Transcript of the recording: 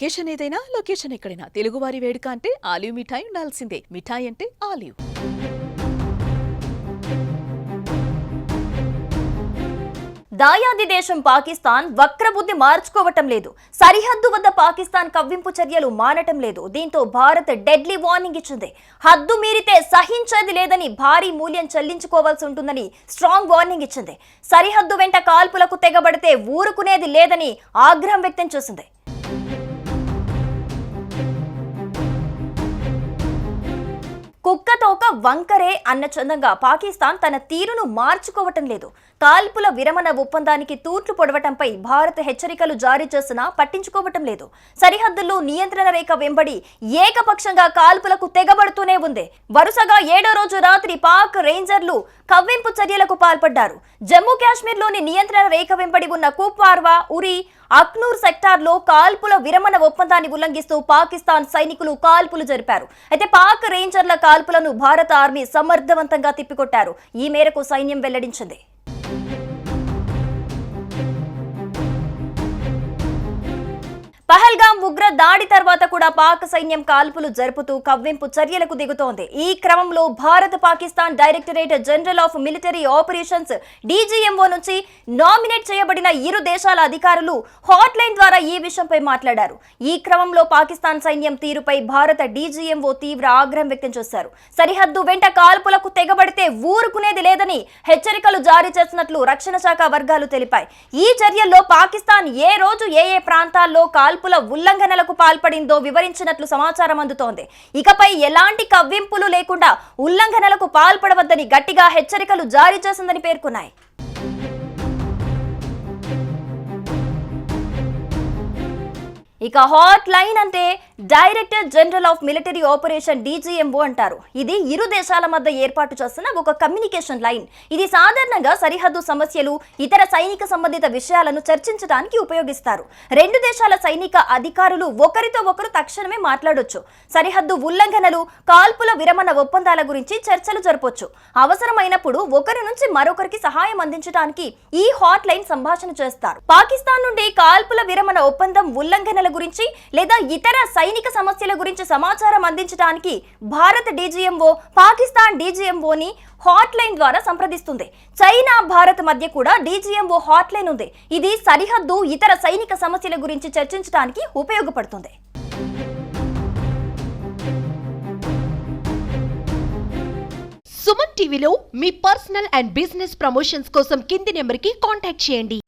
Occasion ఏదైనా location ఎక్కడైనా తెలుగువారి వేడుక అంటే ఆలివ్ మిఠాయి ఉండాల్సిందే. మిఠాయి అంటే ఆలివ్. దాయాది దేశం పాకిస్తాన్ వక్రబుద్ధి మార్చుకోవటం లేదు. సరిహద్దు వద్ద పాకిస్తాన్ కవ్వింపు చర్యలు మానటం లేదు. దీంతో భారత్ డెడ్లీ వార్నింగ్ ఇచ్చింది. హద్దు మీరితే సహించేది లేదని, భారీ మూల్యం చెల్లించుకోవాల్సి ఉంటుందని స్ట్రాంగ్ వార్నింగ్ ఇచ్చింది. సరిహద్దు వెంట కాల్పులకు తెగబడితే ఊరుకునేది లేదని ఆగ్రహం వ్యక్తం చేసింది. కుక్కతోక వంకరే అన్న చందంగా పాకిస్తాన్ తన తీరును మార్చుకోవటం లేదు. కాల్పుల విరమణ ఒప్పందానికి తూట్లు పొడవటంపై భారత్ హెచ్చరికలు జారీ చేసినా పట్టించుకోవటం లేదు. సరిహద్దుల్లో నియంత్రణ రేఖ వెంబడి ఏకపక్షంగా కాల్పులకు తెగబడుతూనే ఉంది. వరుసగా 7వ రోజు రాత్రి పాక్ రేంజర్లు కవ్వింపు చర్యలకు పాల్పడ్డారు. జమ్మూ కాశ్మీర్లోని నియంత్రణ రేఖ వెంబడి ఉన్న కుప్వార్వా, ఉరి, అఖ్నూర్ సెక్టార్లో కాల్పుల విరమణ ఒప్పందాన్ని ఉల్లంఘిస్తూ పాకిస్తాన్ సైనికులు కాల్పులు జరిపారు. అయితే పాక్ రేంజర్ల కాల్పులను భారత ఆర్మీ సమర్థవంతంగా తిప్పికొట్టారు. ఈ మేరకు సైన్యం వెల్లడించింది. పహల్గాం ఉగ్ర దాడి తర్వాత కూడా పాక్ సైన్యం కాల్పులు జరుపుతూ కవ్వింపు చర్యలకు దిగుతోంది. ఈ క్రమంలో భారత Pakistan directorate general of military operations DGMO నుంచి నామినేట్ చేయబడిన ఇరు దేశాల అధికారులు హాట్ లైన్ ద్వారా ఈ విషయంపై మాట్లాడారు. ఈ క్రమంలో పాకిస్తాన్ సైన్యం తీరుపై భారత DGMO తీవ్ర ఆగ్రహం వ్యక్తం చేశారు. సరిహద్దు వెంట కాల్పులకు తెగబడితే ఊరుకునేది లేదని హెచ్చరికలు జారీ చేసినట్లు రక్షణ శాఖ వర్గాలు తెలిపాయి. ఈ చర్యల్లో పాకిస్తాన్ ఏ రోజు ఏ ప్రాంతాల్లో కాల్పుల ఉల్లంఘనలకు పాల్పడిందో వివరించినట్లు సమాచారం అందుతోంది. ఇకపై ఎలాంటి కవ్వింపులు లేకుండా ఉల్లంఘనలకు పాల్పడవద్దని గట్టిగా హెచ్చరికలు జారీ చేసిందని పేర్కొన్నాయి. ఇక హాట్ లైన్ అంటే director general of military operation DGMO అంటారు. ఇది ఇరు దేశాల మధ్య ఏర్పాటు చేస్తున్న ఒక కమ్యూనికేషన్ లైన్. ఇది సాధారణంగా సరిహద్దు సమస్యలు, ఇతర సైనిక సంబంధిత విషయాలను చర్చించడానికి ఉపయోగిస్తారు. రెండు దేశాల సైనిక అధికారులు ఒకరితో ఒకరు తక్షణమే మాట్లాడొచ్చు. సరిహద్దు ఉల్లంఘనలు, కాల్పుల విరమణ ఒప్పందాల గురించి చర్చలు జరపొచ్చు. అవసరమైనప్పుడు ఒకరి నుంచి మరొకరికి సహాయం అందించడానికి ఈ హాట్ లైన్ సంభాషణ చేస్తారు. పాకిస్తాన్ నుండి కాల్పుల విరమణ ఒప్పందం ఉల్లంఘనల గురించి లేదా ఇతర సైనిక సమస్యల గురించి సమాచారం అందించడానికి భారత DGMO పాకిస్తాన్ DGMOని హాట్ లైన్ ద్వారా సంప్రదిస్తుంది. చైనా, భారత్ మధ్య కూడా DGMO హాట్ లైన్ ఉంది. ఇది సరిహద్దు, ఇతర సైనిక సమస్యల గురించి చర్చించడానికి ఉపయోగపడుతుంది. సుమన్ టీవీలో మీ పర్సనల్ అండ్ బిజినెస్ ప్రమోషన్స్ కోసం కింది నెంబర్కి కాంటాక్ట్ చేయండి.